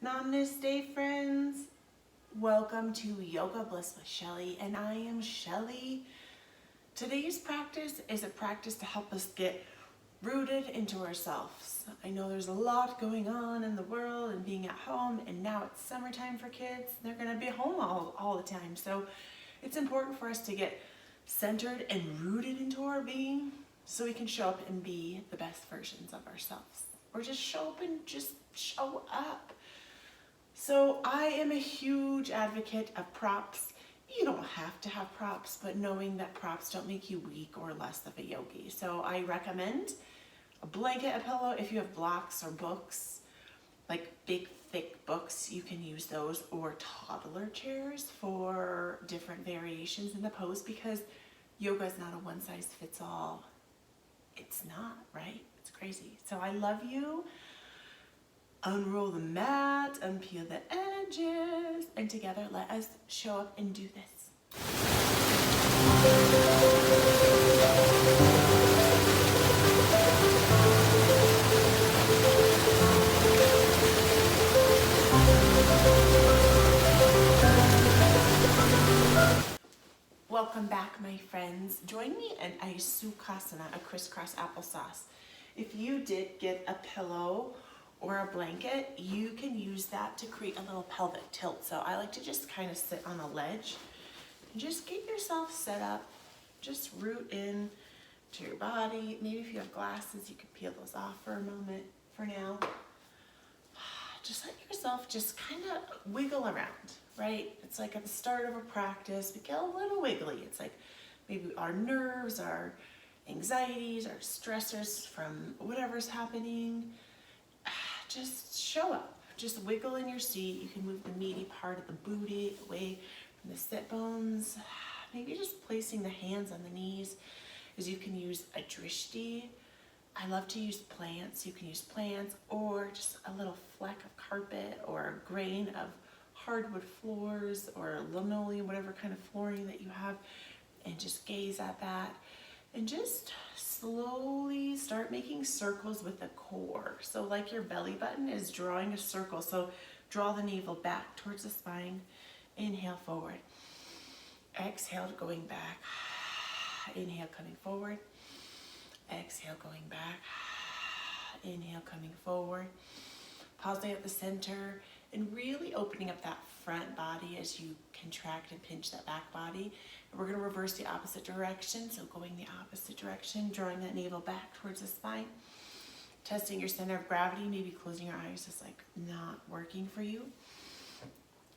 Namaste Friends. Welcome to Yoga Bliss with Shelly, and I am Shelly. Today's practice is a practice to help us get rooted into ourselves. I know there's a lot going on in the world and being at home, and now it's summertime for kids. They're going to be home all the time, so it's important for us to get centered and rooted into our being so we can show up and be the best versions of ourselves, or just show up and just show up. So I am a huge advocate of props. You don't have to have props, but knowing that props don't make you weak or less of a yogi. So I recommend a blanket, a pillow. If you have blocks or books, like big thick books, you can use those, or toddler chairs for different variations in the pose, because yoga is not a one size fits all. It's not, right? It's crazy. So I love you. Unroll the mat, unpeel the edges, and together let us show up and do this. Welcome back, my friends. Join me in a Sukhasana, a crisscross applesauce. If you did get a pillow or a blanket, you can use that to create a little pelvic tilt. So I like to just kind of sit on a ledge and just get yourself set up. Just root in to your body. Maybe if you have glasses, you could peel those off for a moment for now. Just let yourself just kind of wiggle around, right? It's like at the start of a practice, we get a little wiggly. It's like maybe our nerves, our anxieties, our stressors from whatever's happening. Just show up, just wiggle in your seat. You can move the meaty part of the booty away from the sit bones. Maybe just placing the hands on the knees, as you can use a drishti. I love to use plants. You can use plants or just a little fleck of carpet or a grain of hardwood floors or linoleum, whatever kind of flooring that you have, and just gaze at that. And just slowly start making circles with the core. So like your belly button is drawing a circle. So draw the navel back towards the spine. Inhale forward. Exhale going back. Inhale coming forward. Exhale going back. Inhale coming forward. Pausing at the center and really opening up that front body as you contract and pinch that back body. And we're going to reverse the opposite direction. So going the opposite direction, drawing that navel back towards the spine. Testing your center of gravity, maybe closing your eyes is like not working for you.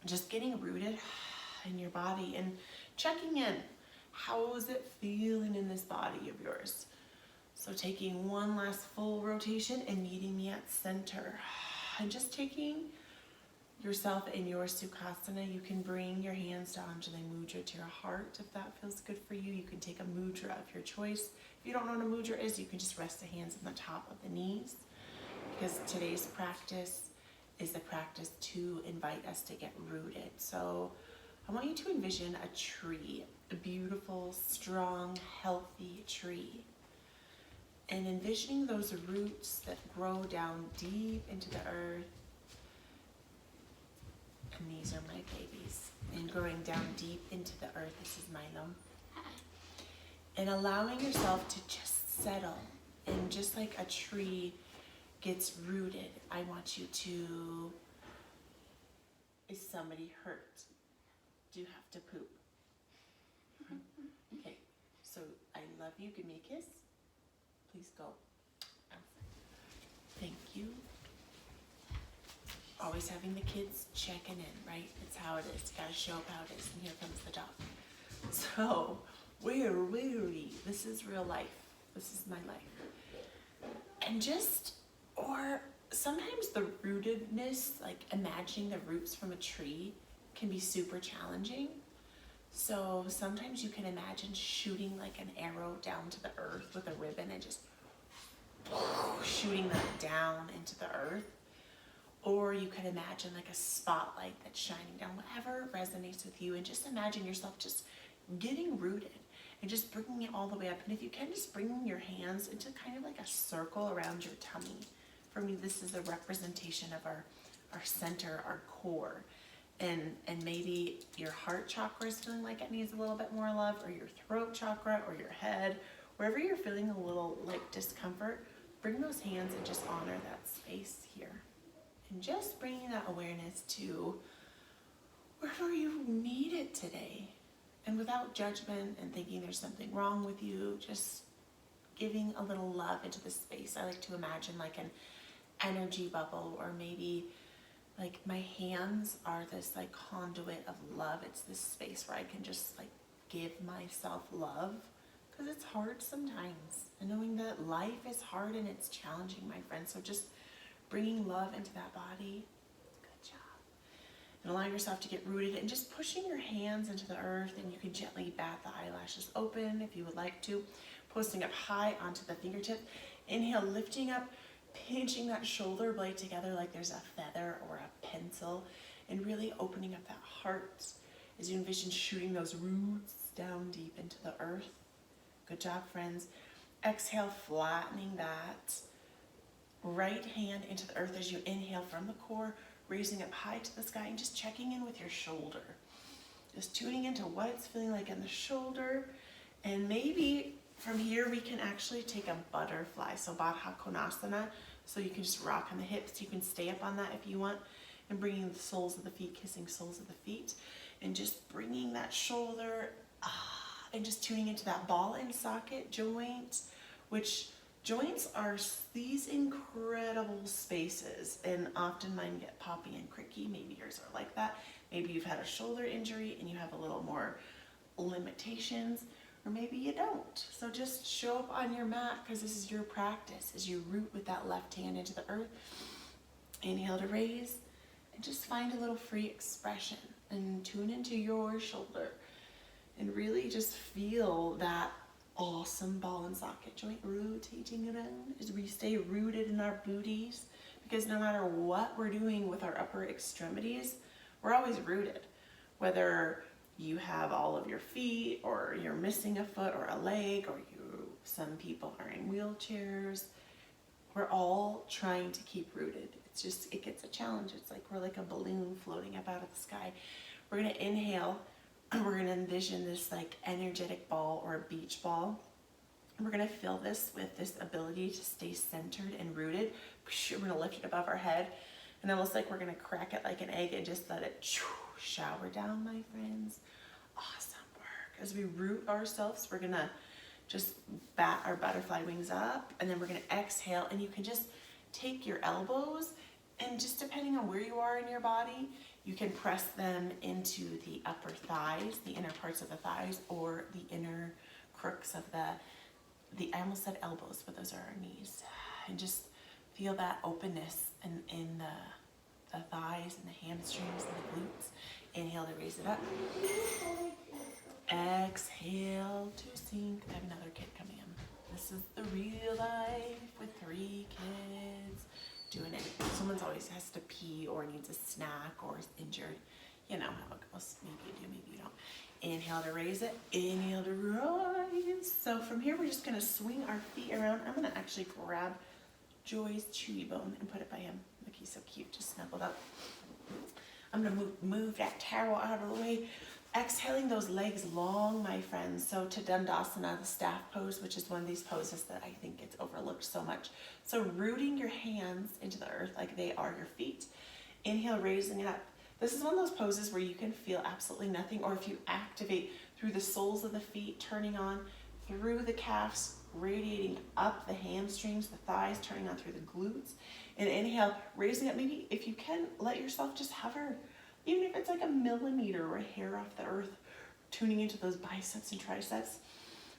Just getting rooted in your body and checking in. How is it feeling in this body of yours? So taking one last full rotation and meeting me at center. And just taking yourself in your Sukhasana. You can bring your hands to Anjali Mudra to your heart if that feels good for you. You can take a mudra of your choice. If you don't know what a mudra is, you can just rest the hands on the top of the knees, because today's practice is the practice to invite us to get rooted. So I want you to envision a tree, a beautiful, strong, healthy tree. And envisioning those roots that grow down deep into the earth. And these are my babies. And growing down deep into the earth, this is Milo. And allowing yourself to just settle. And just like a tree gets rooted, I want you to, is somebody hurt? Do you have to poop? Okay, so I love you. Give me a kiss. Please go. Thank you. Always having the kids checking in, right? It's how it is. Gotta show up how it is. And here comes the dog. So, where are we? This is real life. This is my life. And just, or sometimes the rootedness, like imagining the roots from a tree, can be super challenging. So sometimes you can imagine shooting like an arrow down to the earth with a ribbon and just shooting that down into the earth. Or you could imagine like a spotlight that's shining down, whatever resonates with you, and just imagine yourself just getting rooted and just bringing it all the way up. And if you can, just bringing your hands into kind of like a circle around your tummy. For me, this is a representation of our our center, our core. And maybe your heart chakra is feeling like it needs a little bit more love, or your throat chakra, or your head, wherever you're feeling a little like discomfort, bring those hands and just honor that space here. And just bringing that awareness to wherever you need it today. And without judgment and thinking there's something wrong with you, just giving a little love into the space. I like to imagine like an energy bubble, or maybe like my hands are this like conduit of love. It's this space where I can just like give myself love, because it's hard sometimes. And knowing that life is hard and it's challenging, my friends. So just bringing love into that body. Good job. And allow yourself to get rooted and just pushing your hands into the earth, and you can gently bat the eyelashes open if you would like to. Posting up high onto the fingertips. Inhale, lifting up, pinching that shoulder blade together like there's a feather or a pencil, and really opening up that heart as you envision shooting those roots down deep into the earth. Good job, friends. Exhale, flattening that right hand into the earth as you inhale from the core, raising up high to the sky, and just checking in with your shoulder. Just tuning into what it's feeling like in the shoulder. And maybe from here we can actually take a butterfly, so Baddha Konasana. So you can just rock on the hips. You can stay up on that if you want, and bringing the soles of the feet, kissing soles of the feet, and just bringing that shoulder and just tuning into that ball and socket joint, which joints are these incredible spaces, and often mine get poppy and cricky. Maybe yours are like that. Maybe you've had a shoulder injury and you have a little more limitations, or maybe you don't. So just show up on your mat, because this is your practice as you root with that left hand into the earth. Inhale to raise, and just find a little free expression and tune into your shoulder, and really just feel that awesome ball and socket joint rotating around as we stay rooted in our booties, because no matter what we're doing with our upper extremities, we're always rooted. Whether you have all of your feet, or you're missing a foot or a leg, or some people are in wheelchairs, we're all trying to keep rooted. It's just, it gets a challenge. It's like we're like a balloon floating up out of the sky. We're gonna inhale, and we're gonna envision this like energetic ball or a beach ball. We're gonna fill this with this ability to stay centered and rooted. We're gonna lift it above our head, and almost like we're gonna crack it like an egg and just let it shower down, my friends. Awesome work. As we root ourselves, we're gonna just bat our butterfly wings up, and then we're gonna exhale, and you can just take your elbows, and just depending on where you are in your body, you can press them into the upper thighs, the inner parts of the thighs, or the inner crooks of I almost said elbows, but those are our knees. And just feel that openness in the thighs and the hamstrings and the glutes. Inhale to raise it up. Exhale to sink. I have another kid coming in. This is the real life with 3 kids doing it. Someone's always has to pee, or needs a snack, or is injured. You know how it goes. Maybe you do, maybe you don't. Inhale to raise it. Inhale to rise. So from here, we're just going to swing our feet around. I'm going to actually grab Joy's chewy bone and put it by him. Look, he's so cute, just snuggled up. I'm going to move that towel out of the way. Exhaling those legs long, my friends. So to Dandasana, the staff pose, which is one of these poses that I think gets overlooked so much. So rooting your hands into the earth like they are your feet. Inhale, raising it up. This is one of those poses where you can feel absolutely nothing, or if you activate through the soles of the feet, turning on through the calves, radiating up the hamstrings, the thighs, turning on through the glutes. And inhale, raising up. Maybe if you can, let yourself just hover, even if it's like a millimeter or a hair off the earth, tuning into those biceps and triceps,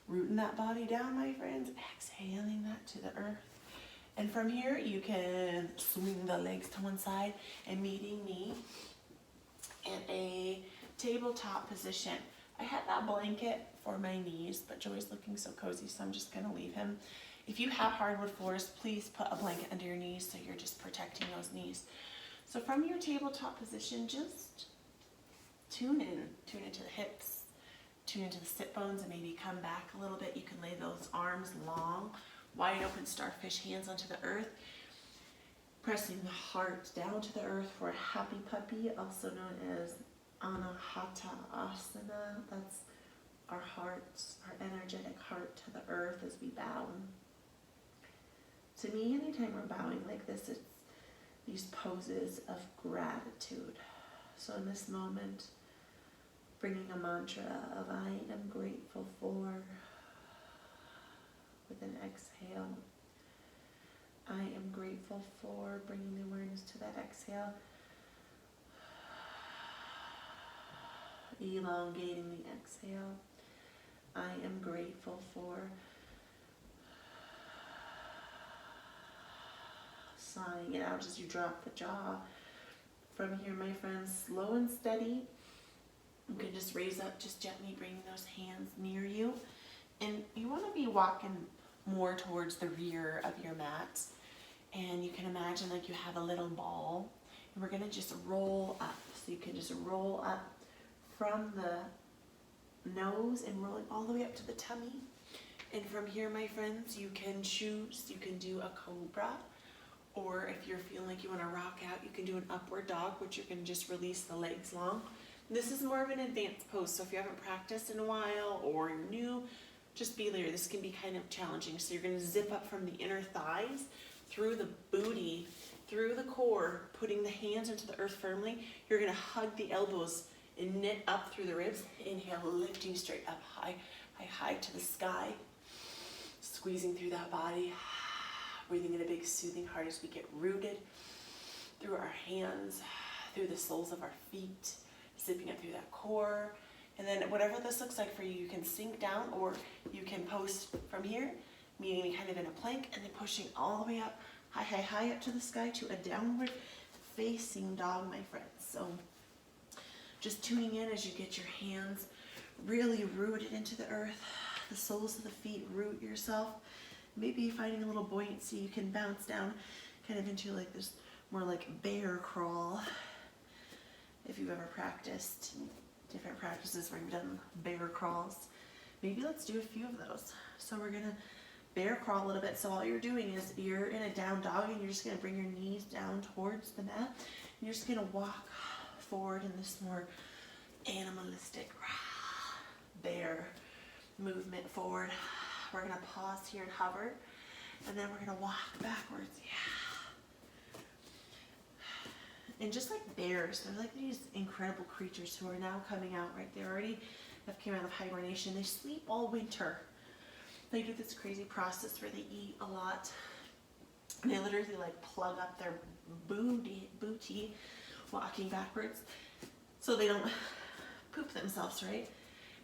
rooting that body down, my friends, exhaling that to the earth. And from here, you can swing the legs to one side and meeting me in a tabletop position. I had that blanket for my knees, but Joey's looking so cozy, so I'm just gonna leave him. If you have hardwood floors, please put a blanket under your knees so you're just protecting those knees. So from your tabletop position, just tune into the hips, tune into the sit bones, and maybe come back a little bit. You can lay those arms long, wide open starfish, hands onto the earth. Pressing the heart down to the earth for a happy puppy, also known as Anahata Asana. That's our hearts, our energetic heart to the earth as we bow. To me, anytime we're bowing like this, it's these poses of gratitude. So in this moment, bringing a mantra of I am grateful for, with an exhale. I am grateful for, bringing the awareness to that exhale. Elongating the exhale. I am grateful for, sighing it out as you drop the jaw. From here, my friends, slow and steady. You can just raise up, just gently bringing those hands near you. And you want to be walking more towards the rear of your mat. And you can imagine like you have a little ball. And we're going to just roll up. So you can just roll up from the nose and rolling all the way up to the tummy. And from here, my friends, you can choose. You can do a cobra. Or if you're feeling like you want to rock out, you can do an upward dog, which you can just release the legs long. This is more of an advanced pose, so if you haven't practiced in a while or you're new, just be there. This can be kind of challenging. So you're going to zip up from the inner thighs, through the booty, through the core, putting the hands into the earth firmly. You're going to hug the elbows and knit up through the ribs. Inhale, lifting straight up high, high, high to the sky. Squeezing through that body. Breathing in a big soothing heart as we get rooted through our hands, through the soles of our feet, zipping up through that core. And then whatever this looks like for you, you can sink down or you can post from here, meaning kind of in a plank, and then pushing all the way up, high, high, high up to the sky to a downward facing dog, my friends. So just tuning in as you get your hands really rooted into the earth, the soles of the feet, root yourself. Maybe finding a little buoyancy, you can bounce down kind of into like this more like bear crawl. If you've ever practiced different practices where you've done bear crawls, maybe let's do a few of those. So we're gonna bear crawl a little bit. So all you're doing is you're in a down dog and you're just gonna bring your knees down towards the mat. And you're just gonna walk forward in this more animalistic bear movement forward. We're gonna pause here and hover, and then we're gonna walk backwards. Yeah. And just like bears, they're like these incredible creatures who are now coming out, right? They already have came out of hibernation. They sleep all winter. They do this crazy process where they eat a lot. And they literally like plug up their booty walking backwards so they don't poop themselves, right?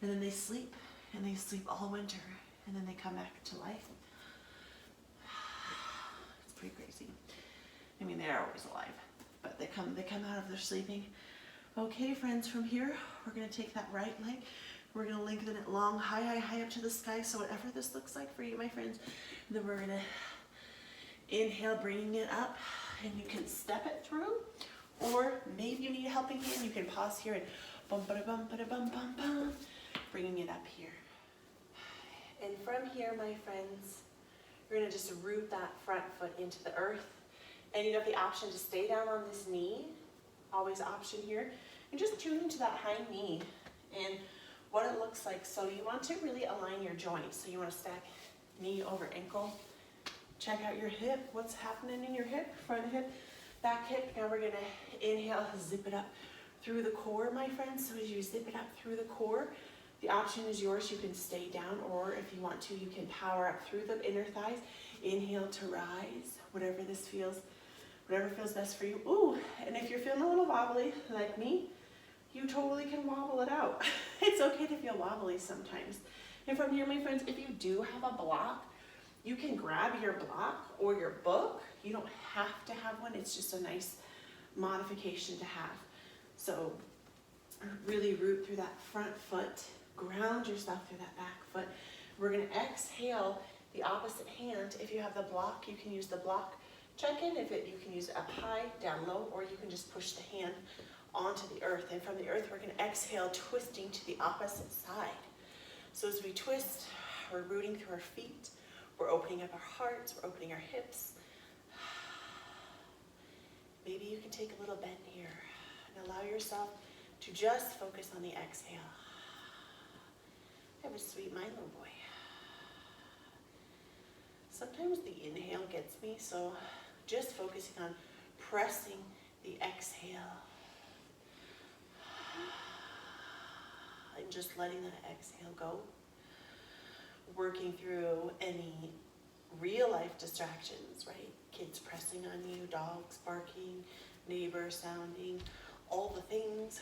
And then they sleep, and they sleep all winter. And then they come back to life. It's pretty crazy. I mean, they are always alive, but they come out of their sleeping. Okay, friends, from here, we're gonna take that right leg. We're gonna lengthen it long, high, high, high up to the sky. So whatever this looks like for you, my friends. And then we're gonna inhale, bringing it up, and you can step it through, or maybe you need a helping hand. You can pause here and bum, ba, bum, ba, bum, bum, bum, bringing it up here. And from here, my friends, you're going to just root that front foot into the earth. And you have the option to stay down on this knee, always option here, and just tune into that high knee and what it looks like. So you want to really align your joints. So you want to stack knee over ankle. Check out your hip, what's happening in your hip, front hip, back hip. Now we're going to inhale, zip it up through the core, my friends. So as you zip it up through the core, the option is yours. You can stay down, or if you want to, you can power up through the inner thighs. Inhale to rise, whatever feels best for you. Ooh, and if you're feeling a little wobbly, like me, you totally can wobble it out. It's okay to feel wobbly sometimes. And from here, my friends, if you do have a block, you can grab your block or your book. You don't have to have one. It's just a nice modification to have. So really root through that front foot. Ground yourself through that back foot. We're going to exhale the opposite hand. If you have the block, you can use the block. Check in if you can use up high, down low, or you can just push the hand onto the earth. And from the earth, we're going to exhale, twisting to the opposite side. So as we twist, we're rooting through our feet. We're opening up our hearts. We're opening our hips. Maybe you can take a little bend here and allow yourself to just focus on the exhale. Have a sweet mind, little boy. Sometimes the inhale gets me, so just focusing on pressing the exhale. And just letting that exhale go. Working through any real life distractions, right? Kids pressing on you, dogs barking, neighbor sounding, all the things.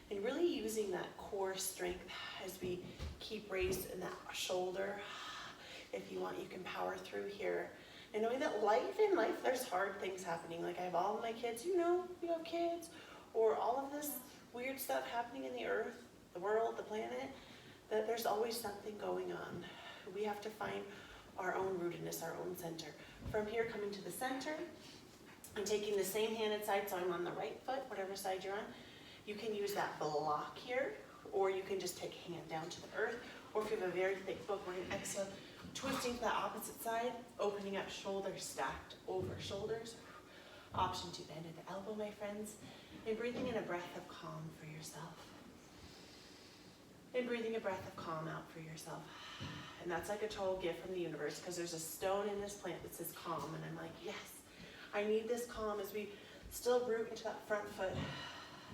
And really using that core strength as we keep raised in that shoulder. If you want, you can power through here. And knowing that in life, there's hard things happening. Like I have all of my kids, you have kids, or all of this weird stuff happening in the earth, the world, the planet, that there's always something going on. We have to find our own rootedness, our own center. From here, coming to the center, and taking the same handed side, so I'm on the right foot, whatever side you're on. You can use that block here, or you can just take hand down to the earth, or if you have a very thick book, we're going to exhale, twisting to the opposite side, opening up shoulders stacked over shoulders. Option to bend at the elbow, my friends, and breathing in a breath of calm for yourself. And breathing a breath of calm out for yourself. And that's like a total gift from the universe, because there's a stone in this plant that says calm, and I'm like, yes, I need this calm as we still root into that front foot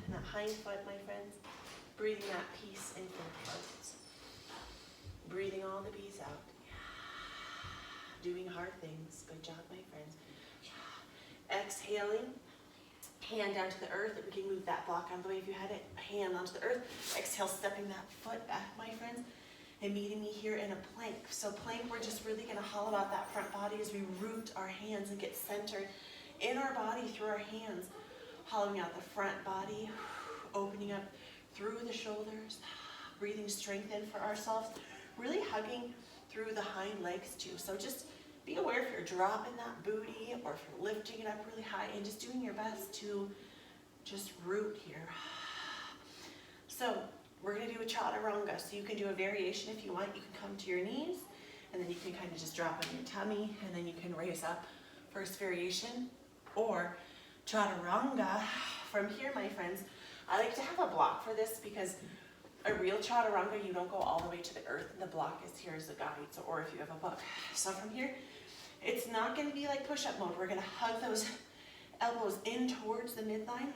and that hind foot, my friends. Breathing that peace into the heart. Breathing all the peace out. Doing hard things. Good job, my friends. Exhaling. Hand down to the earth. We can move that block out of the way if you had it. Hand onto the earth. Exhale, stepping that foot back, my friends. And meeting me here in a plank. So plank, we're just really going to hollow out that front body as we root our hands and get centered in our body through our hands. Hollowing out the front body. Opening up through the shoulders. Breathing strength in for ourselves. Really hugging through the hind legs too. So just be aware if you're dropping that booty or if you're lifting it up really high and just doing your best to just root here. So we're going to do a chaturanga. So you can do a variation if you want. You can come to your knees and then you can kind of just drop on your tummy and then you can raise up. First variation or chaturanga. From here, my friends, I like to have a block for this because a real chaturanga, you don't go all the way to the earth, and the block is here as a guide, or if you have a book. So from here, it's not going to be like push-up mode. We're going to hug those elbows in towards the midline.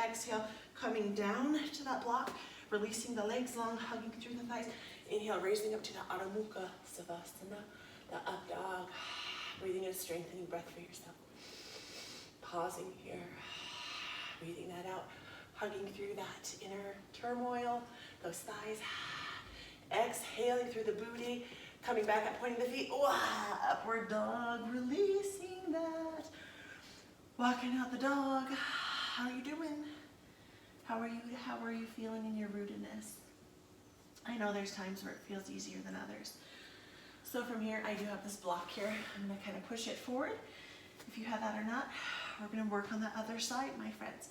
Exhale, coming down to that block, releasing the legs long, hugging through the thighs. Inhale, raising up to the Adho Mukha Savasana, the up dog. Breathing in a strengthening breath for yourself. Pausing here, breathing that out. Hugging through that inner turmoil, those thighs. Exhaling through the booty, coming back up, pointing the feet. Upward dog, releasing that. Walking out the dog. How are you doing? How are you feeling in your rootedness? I know there's times where it feels easier than others. So from here, I do have this block here. I'm going to kind of push it forward. If you have that or not, we're going to work on the other side, my friends.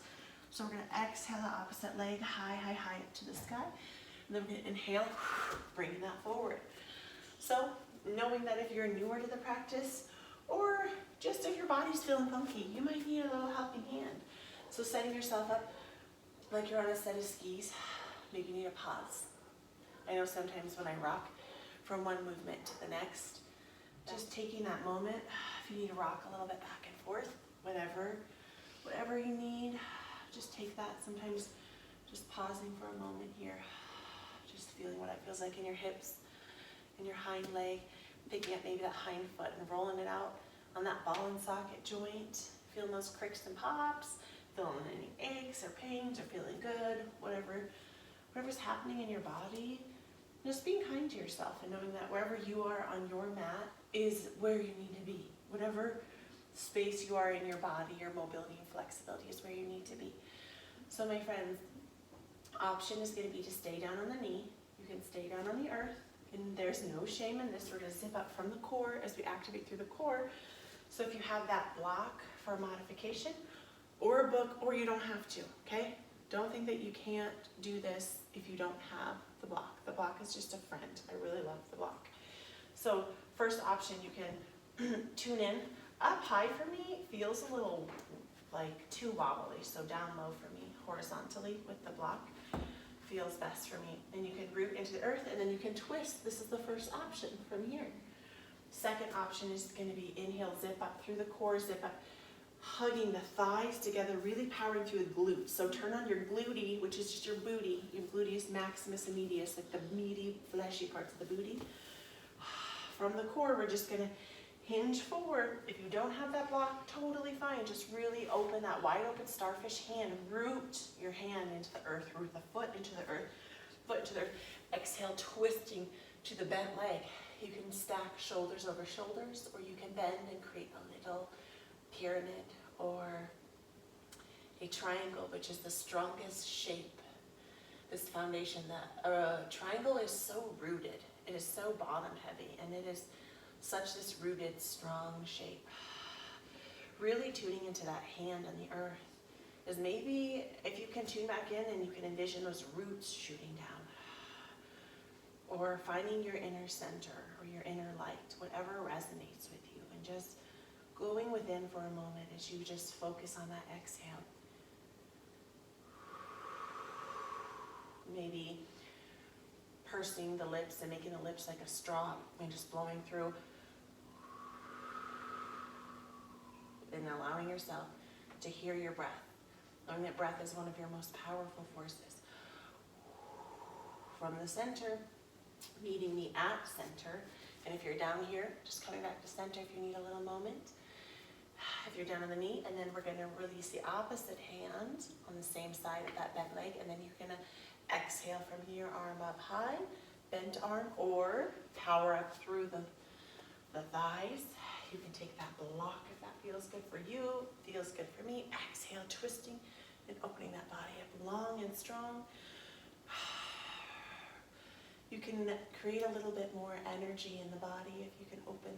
So we're going to exhale the opposite leg, high, high, high up to the sky. And then we're going to inhale, bringing that forward. So knowing that if you're newer to the practice, or just if your body's feeling funky, you might need a little helping hand. So setting yourself up like you're on a set of skis, maybe you need a pause. I know sometimes when I rock from one movement to the next, just taking that moment, if you need to rock a little bit back and forth, whatever you need, just take that. Sometimes just pausing for a moment here, just feeling what it feels like in your hips, in your hind leg, picking up maybe that hind foot and rolling it out on that ball and socket joint, feeling those cricks and pops, feeling any aches or pains or feeling good, whatever's happening in your body. Just being kind to yourself and knowing that wherever you are on your mat is where you need to be. Whatever space you are in your body, your mobility and flexibility is where you need to be. So my friends, option is going to be to stay down on the knee. You can stay down on the earth, and there's no shame in this. We're going to zip up from the core as we activate through the core. So if you have that block for modification, or a book, or you don't have to, okay? Don't think that you can't do this if you don't have the block. The block is just a friend. I really love the block. So first option, you can tune in. Up high for me feels a little like too wobbly. So down low for me, horizontally with the block feels best for me. And you can root into the earth and then you can twist. This is the first option from here. Second option is going to be inhale, zip up through the core, zip up, hugging the thighs together, really powering through the glutes. So turn on your glute, which is just your booty, your gluteus maximus and medius, like the meaty, fleshy parts of the booty. From the core, we're just going to hinge forward. If you don't have that block, totally fine. Just really open that wide open starfish hand. Root your hand into the earth. Root the foot into the earth. Foot into the earth. Exhale, twisting to the bent leg. You can stack shoulders over shoulders, or you can bend and create a little pyramid or a triangle, which is the strongest shape. This foundation, that triangle is so rooted. It is so bottom heavy, and it is such this rooted, strong shape. Really tuning into that hand on the earth is maybe if you can tune back in and you can envision those roots shooting down. Or finding your inner center or your inner light, whatever resonates with you, and just going within for a moment as you just focus on that exhale. Maybe pursing the lips and making the lips like a straw and just blowing through. And allowing yourself to hear your breath. Knowing that breath is one of your most powerful forces. From the center, meeting me at center. And if you're down here, just coming back to center if you need a little moment. If you're down on the knee, and then we're going to release the opposite hand on the same side of that bent leg, and then you're going to exhale from here, arm up high, bent arm, or power up through the thighs. You can take that block if that feels good for you, feels good for me. Exhale, twisting and opening that body up long and strong. You can create a little bit more energy in the body if you can open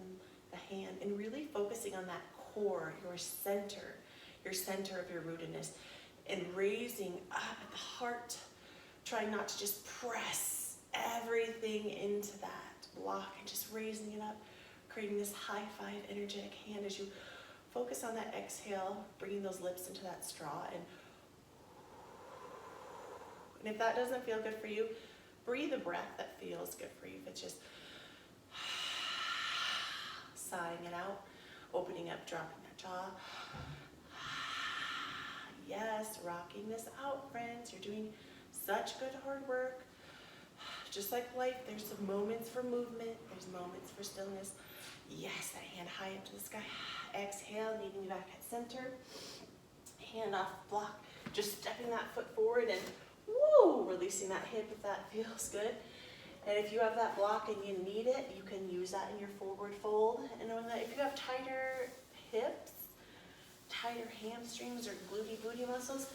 the hand and really focusing on that core, your center of your rootedness, and raising up at the heart, trying not to just press everything into that block and just raising it up, creating this high five energetic hand as you focus on that exhale, bringing those lips into that straw. And if that doesn't feel good for you, breathe a breath that feels good for you. If it's just sighing it out, opening up, dropping that jaw. Yes, rocking this out, friends. You're doing such good hard work. Just like life, there's some moments for movement. There's moments for stillness. Yes, that hand high up to the sky. Exhale, meeting you back at center. Hand off block. Just stepping that foot forward and woo, releasing that hip if that feels good. And if you have that block and you need it, you can use that in your forward fold. And knowing that if you have tighter hips, tighter hamstrings or glutey booty muscles,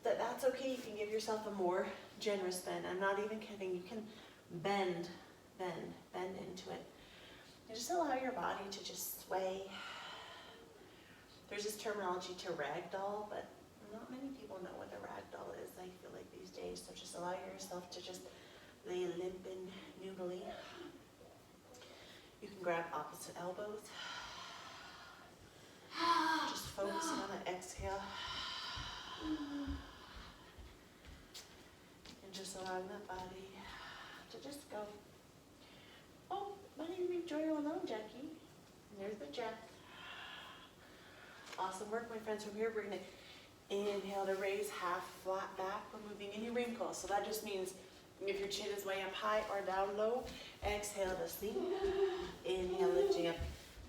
that's okay. You can give yourself a more generous bend. I'm not even kidding. You can bend into it. And just allow your body to just sway. There's this terminology to ragdoll, but not many people know what a ragdoll is, I feel like, these days. So just allow yourself to just lay limp and noodly. You can grab opposite elbows. Just focusing on that exhale. And just allowing that body to just go. Oh, why didn't you enjoy your alone, Jackie? There's the Jack. Awesome work, my friends. From here, we're going to inhale to raise half flat back. We're moving any wrinkles. So that just means if your chin is way up high or down low, exhale to sink. Inhale, lifting up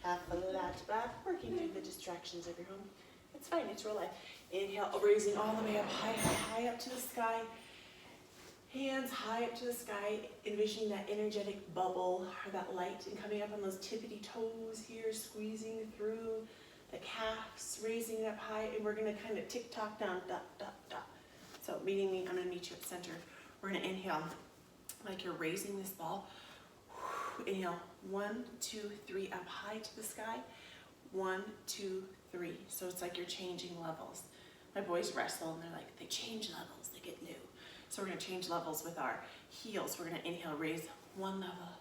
half flat back, working through the distractions of your home. It's fine, it's real life. Inhale, raising all the way up high up to the sky. Hands high up to the sky, envisioning that energetic bubble or that light and coming up on those tippity toes here, squeezing through the calves, raising it up high, and we're going to kind of tick-tock down, dot, dot, dot. So meeting me, I'm going to meet you at center. We're going to inhale like you're raising this ball. Inhale, 1, 2, 3, up high to the sky. 1, 2, 3. So it's like you're changing levels. My boys wrestle and they're like, they change levels, they get new. So we're going to change levels with our heels. We're going to inhale, raise 1 level,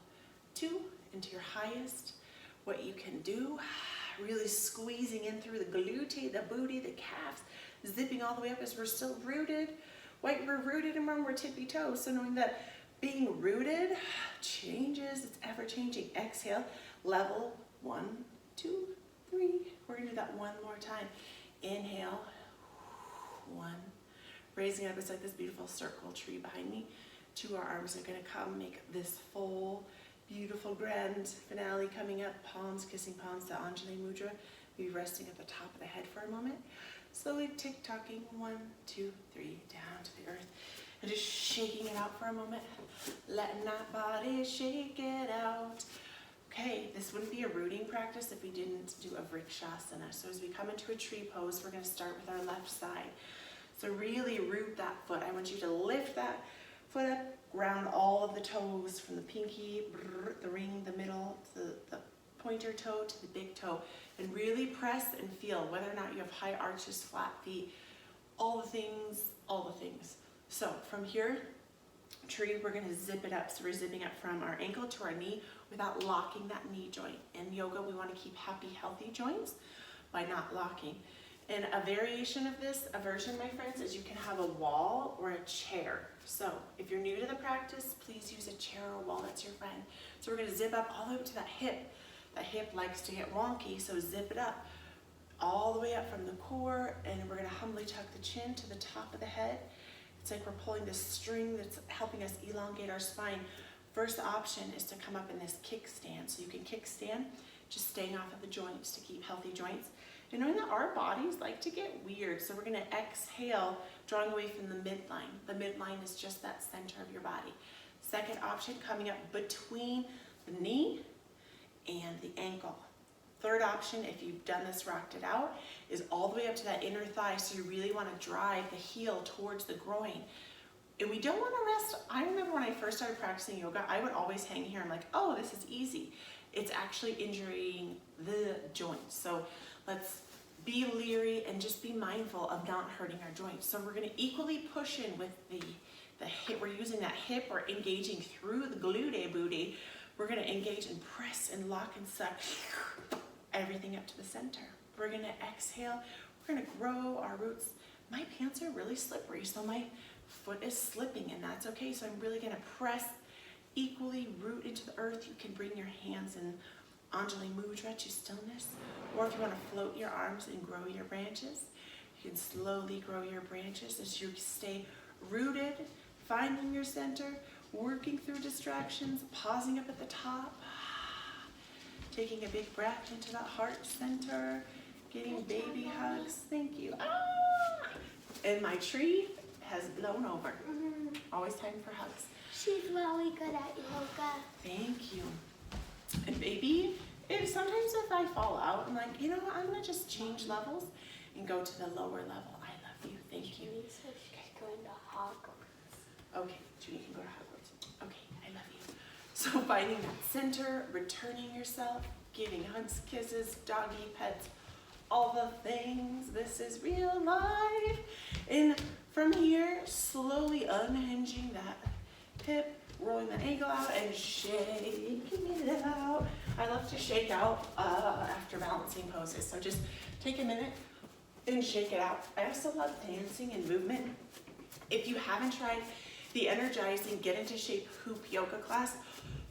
2 into your highest, what you can do. Really squeezing in through the glute, the booty, the calves, zipping all the way up as we're still rooted. We're rooted and we're tippy toes. So knowing that being rooted changes, it's ever changing. Exhale, level, 1, 2, 3. We're gonna do that one more time. Inhale, 1. Raising up, it's like this beautiful circle tree behind me. 2, our arms are gonna come, make this full, beautiful grand finale coming up. Palms, kissing palms, the Anjali Mudra. Be resting at the top of the head for a moment. Slowly tick-tocking, 1, 2, 3, down to the earth. And just shaking it out for a moment. Letting that body shake it out. Okay, this wouldn't be a rooting practice if we didn't do a vrikshasana. So as we come into a tree pose, we're gonna start with our left side. So really root that foot. I want you to lift that foot up, round all of the toes from the pinky, the ring, the middle, the pointer toe to the big toe, and really press and feel whether or not you have high arches, flat feet, all the things, all the things. So from here, tree, we're gonna zip it up. So we're zipping up from our ankle to our knee without locking that knee joint. In yoga, we wanna keep happy, healthy joints by not locking. And a variation of this, a version, my friends, is you can have a wall or a chair. So if you're new to the practice, please use a chair or a wall, that's your friend. So we're gonna zip up all the way up to that hip. That hip likes to get wonky, so zip it up all the way up from the core, and we're gonna humbly tuck the chin to the top of the head. It's like we're pulling this string that's helping us elongate our spine. First option is to come up in this kickstand. So you can kickstand, just staying off of the joints to keep healthy joints. And knowing that our bodies like to get weird, so we're gonna exhale, drawing away from the midline. The midline is just that center of your body. Second option, coming up between the knee and the ankle. Third option, if you've done this, rocked it out, is all the way up to that inner thigh, so you really wanna drive the heel towards the groin. And we don't wanna rest. I remember when I first started practicing yoga, I would always hang here. I'm like, oh, this is easy. It's actually injuring the joints. So let's be leery and just be mindful of not hurting our joints. So we're gonna equally push in with the hip. We're using that hip, we're engaging through the glute booty. We're gonna engage and press and lock and suck everything up to the center. We're gonna exhale, we're gonna grow our roots. My pants are really slippery, so my foot is slipping, and that's okay. So I'm really gonna press equally, root into the earth. You can bring your hands in Anjali Mudra to stillness, or if you want to float your arms and grow your branches, you can slowly grow your branches as you stay rooted, finding your center, working through distractions, pausing up at the top, taking a big breath into that heart center, getting baby hugs. Thank you. And my tree has blown over. Always time for hugs. She's really good at yoga. Thank you. And baby, sometimes if I fall out, I'm like, you know what, I'm gonna just change levels and go to the lower level. I love you, thank you. So she's going to Hogwarts. Okay, Judy can go to Hogwarts. Okay, I love you. So finding that center, returning yourself, giving hugs, kisses, doggy, pets, all the things. This is real life. And from here, slowly unhinging that hip, rolling the ankle out and shaking it out. I love to shake out after balancing poses. So just take a minute and shake it out. I also love dancing and movement. If you haven't tried the energizing Get Into Shape Hoop yoga class,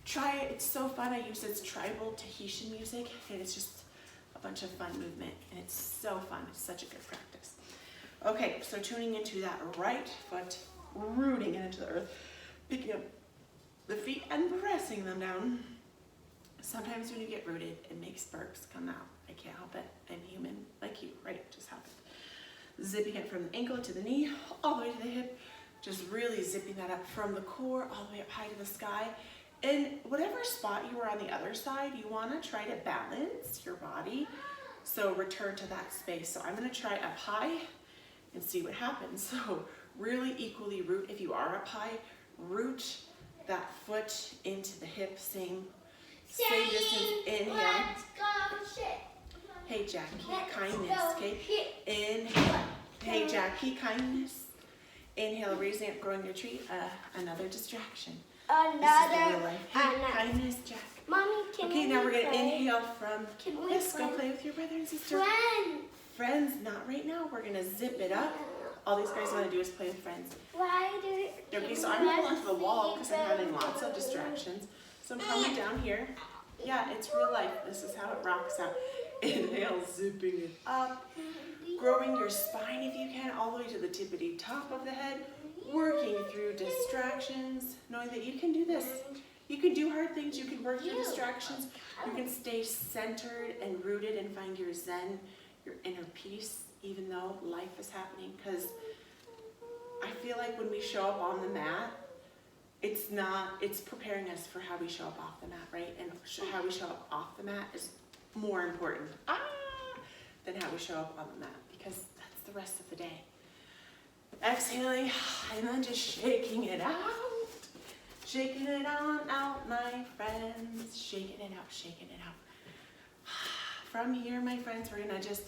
try it. It's so fun. I use this tribal Tahitian music, and it's just a bunch of fun movement, and it's so fun. It's such a good practice. Okay, so tuning into that right foot, rooting it into the earth, picking up the feet and pressing them down. Sometimes when you get rooted, it makes burps come out. I can't help it. I'm human like you, right? It just happened. Zipping it from the ankle to the knee, all the way to the hip. Just really zipping that up from the core, all the way up high to the sky. And whatever spot you were on the other side, you wanna try to balance your body. So return to that space. So I'm gonna try up high and see what happens. So really equally root. If you are up high, root that foot into the hip, same distance. Inhale. Let's go shit. Hey Jackie, kindness, okay? Inhale. Hey Jackie, kindness. Inhale, raising up, growing your tree. Another distraction. This is the real life. Hey, kindness, Jack. Mommy, can Okay, we now we're going to play? inhale from, Can we yes, go play? play with your brother and sister. Friend. Friends, not right now. We're going to zip it up. All these guys want to do is play with friends. Why do Okay, so I'm holding onto the wall because I'm having lots of distractions. So I'm coming down here. Yeah, it's real life. This is how it rocks out. Inhale, zipping it up. Growing your spine if you can, all the way to the tippity top of the head. Working through distractions, knowing that you can do this. You can do hard things, you can work through distractions. You can stay centered and rooted and find your zen, your inner peace, even though life is happening. Because I feel like when we show up on the mat, it's preparing us for how we show up off the mat, right? And how we show up off the mat is more important than how we show up on the mat, because that's the rest of the day. Exhaling, and then just shaking it out. Shaking it on out, my friends. Shaking it out, shaking it out. From here, my friends, we're gonna just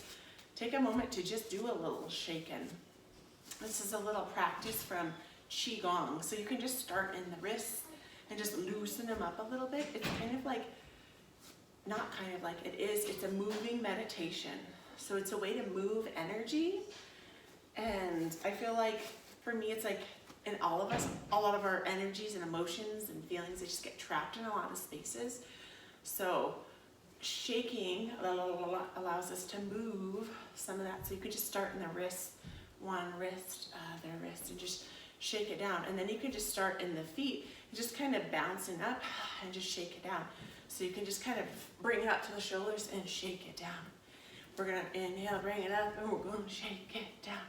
take a moment to just do a little shaking. This is a little practice from Qigong. So you can just start in the wrists and just loosen them up a little bit. It's kind of like, not kind of like, it's a moving meditation. So it's a way to move energy. And I feel like for me, it's like in all of us, a lot of our energies and emotions and feelings, they just get trapped in a lot of spaces. So shaking allows us to move some of that. So you could just start in the wrist, one wrist, other wrist, and just shake it down. And then you can just start in the feet, just kind of bouncing up and just shake it down. So you can just kind of bring it up to the shoulders and shake it down. We're gonna inhale, bring it up, and we're gonna shake it down.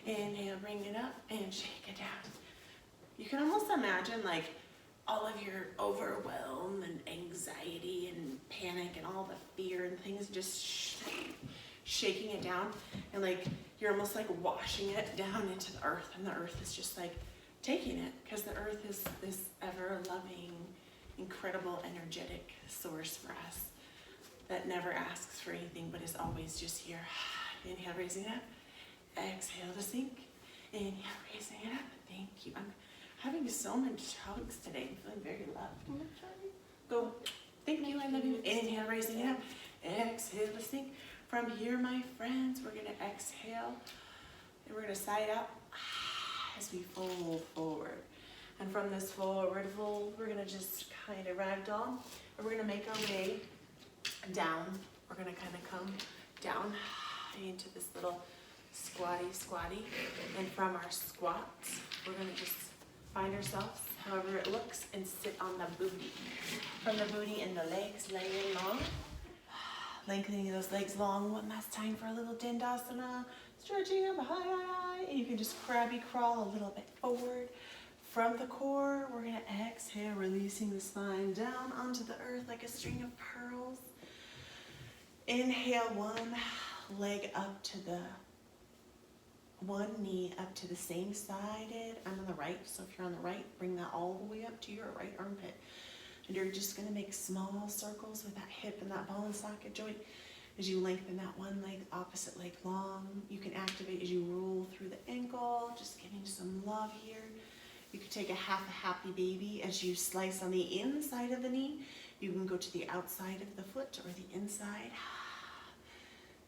Inhale, bring it up, and shake it down. You can almost imagine like all of your overwhelm and anxiety and panic and all the fear and things just shaking it down. And like you're almost like washing it down into the earth, and the earth is just like taking it, because the earth is this ever-loving, incredible, energetic source for us that never asks for anything but is always just here. Inhale, raising it up. Exhale to sink. Inhale, raising it up. Thank you. I'm having so much hugs today. I'm feeling very loved. Go. Thank you. I love you. Inhale, raising it up. Exhale to sink. From here, my friends, we're going to exhale. And we're going to side up as we fold forward. And from this forward fold, we're going to just kind of ragdoll. And we're going to make our way down. We're going to kind of come down into this little squatty. And from our squats, we're going to just find ourselves however it looks and sit on the booty. From the booty and the legs laying long. Lengthening those legs long one last time for a little Dandasana. Stretching up high. And you can just crabby crawl a little bit forward. From the core, we're going to exhale, releasing the spine down onto the earth like a string of pearls. Inhale, one leg up to the, one knee up to the same sided. I'm on the right, so if you're on the right, bring that all the way up to your right armpit. And you're just going to make small circles with that hip and that ball and socket joint as you lengthen that one leg, opposite leg long. You can activate as you roll through the ankle, just giving some love here. You could take a happy baby as you slice on the inside of the knee. You can go to the outside of the foot or the inside.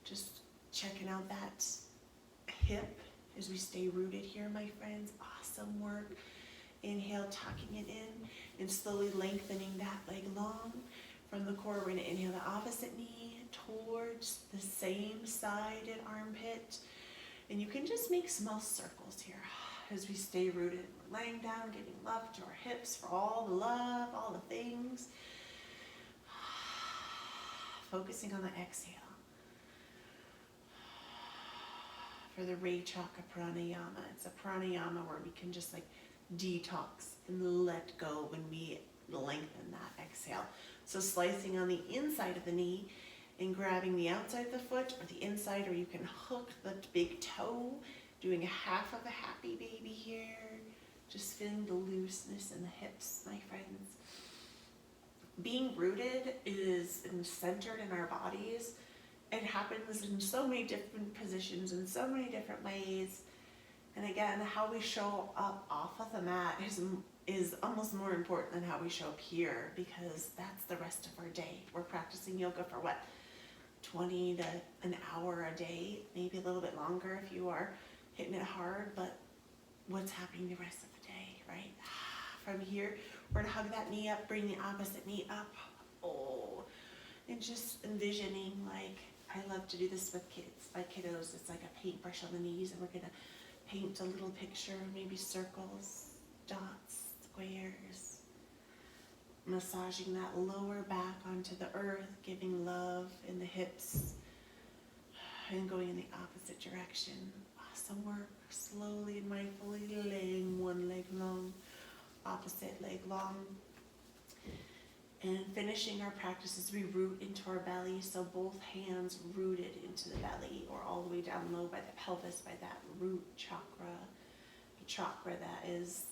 Just checking out that hip as we stay rooted here, my friends. Awesome work. Inhale, tucking it in and slowly lengthening that leg long. From the core, we're going to inhale the opposite knee towards the same sided armpit. And you can just make small circles here as we stay rooted. We're laying down, giving love to our hips for all the love, all the things. Focusing on the exhale. For the Ray Chakra Pranayama. It's a pranayama where we can just like detox and let go when we lengthen that exhale. So slicing on the inside of the knee and grabbing the outside of the foot or the inside, or you can hook the big toe, doing a half of a happy baby here. Just feeling the looseness in the hips, my friends. Being rooted is centered in our bodies. It happens in so many different positions, in so many different ways. And again, how we show up off of the mat is almost more important than how we show up here, because that's the rest of our day. We're practicing yoga for what, 20 to an hour a day, maybe a little bit longer if you are hitting it hard, but what's happening the rest of the day, right? From here, we're gonna hug that knee up, bring the opposite knee up. Oh, and just envisioning, like, I love to do this with kids, my kiddos. It's like a paintbrush on the knees, and we're gonna paint a little picture, maybe circles, dots, squares, massaging that lower back onto the earth, giving love in the hips, and going in the opposite direction. Awesome work. Slowly and mindfully laying one leg long, opposite leg long. And finishing our practice as we root into our belly, so both hands rooted into the belly, or all the way down low by the pelvis, by that root chakra, the chakra that is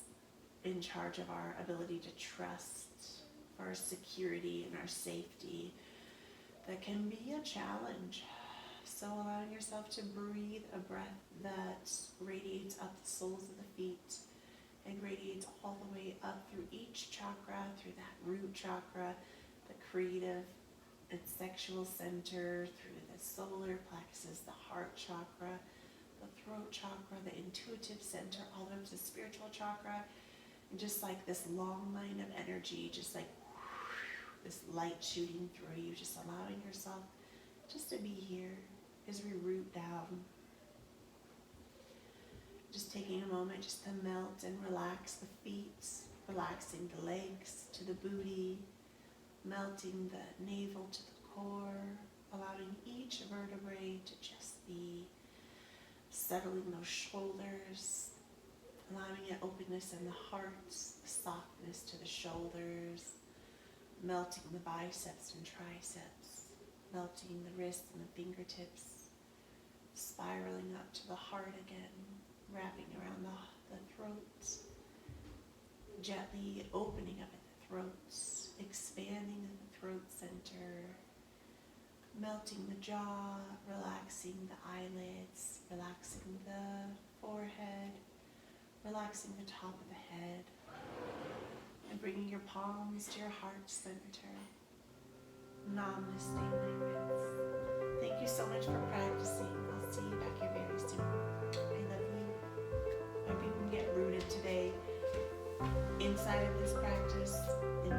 in charge of our ability to trust, for our security and our safety. That can be a challenge. So allowing yourself to breathe a breath that radiates up the soles of the feet and radiates all the way up through each chakra, through that root chakra, the creative and sexual center, through the solar plexus, the heart chakra, the throat chakra, the intuitive center, all the way up to the spiritual chakra, and just like this long line of energy, just like this light shooting through you, just allowing yourself just to be here as we root down. Just taking a moment just to melt and relax the feet, relaxing the legs to the booty, melting the navel to the core, allowing each vertebrae to just be settling those shoulders, allowing an openness in the heart, the softness to the shoulders, melting the biceps and triceps, melting the wrists and the fingertips, spiraling up to the heart again, wrapping around the throat, gently opening up at the throat, expanding in the throat center, melting the jaw, relaxing the eyelids, relaxing the forehead, relaxing the top of the head, and bringing your palms to your heart center. Namaste, my friends. Thank you so much for practicing. I'll see you back here very soon. I love you. I hope you can get rooted today inside of this practice, in